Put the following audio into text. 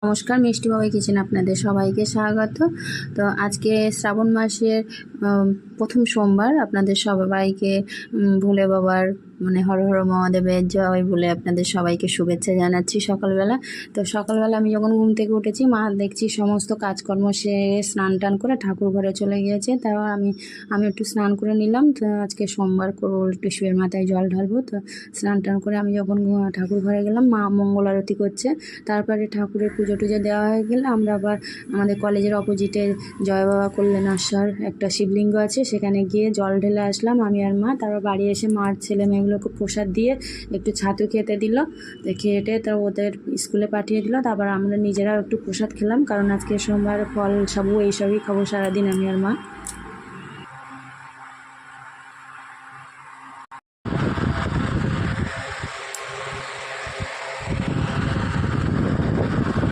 নমস্কার, মিষ্টি বাবাই কিচেন আপনাদের সবাইকে স্বাগত। তো আজকে শ্রাবণ মাসের প্রথম সোমবার, আপনাদের সবাইকে ভোলে বাবার হর হর মহাদেবের জয় বলে আপনাদের সবাইকে শুভেচ্ছা জানাচ্ছি সকালবেলা। তো সকালবেলা আমি যখন ঘুম থেকে উঠেছি, মা দেখছি সমস্ত কাজকর্ম সেরে স্নান টান করে ঠাকুর ঘরে চলে গিয়েছে। তাও আমি একটু স্নান করে নিলাম। তো আজকে সোমবার করবো, একটু শিবের মাথায় জল ঢালবো। তো স্নান টান করে আমি যখন ঠাকুর ঘরে গেলাম, মা মঙ্গল আরতি করছে। তারপরে ঠাকুরের পুজো টুজো দেওয়া হয়ে গেলে আমরা আবার আমাদের কলেজের অপোজিটে জয় বাবা কল্যাণাশ্বর একটা শিবলিঙ্গ আছে, সেখানে গিয়ে জল ঢেলে আসলাম আমি আর মা। তারপর বাড়ি এসে মার ছেলে মেয়েগুলোকে প্রসাদ দিয়ে একটু ছাতু খেতে দিল। খেয়ে তো ওদের স্কুলে পাঠিয়ে দিল। তারপর আমরা নিজেরাও একটু প্রসাদ খেলাম, কারণ আজকে সোমবার ফল সাবু এইসবই খাবো সারাদিন আমি আর মা।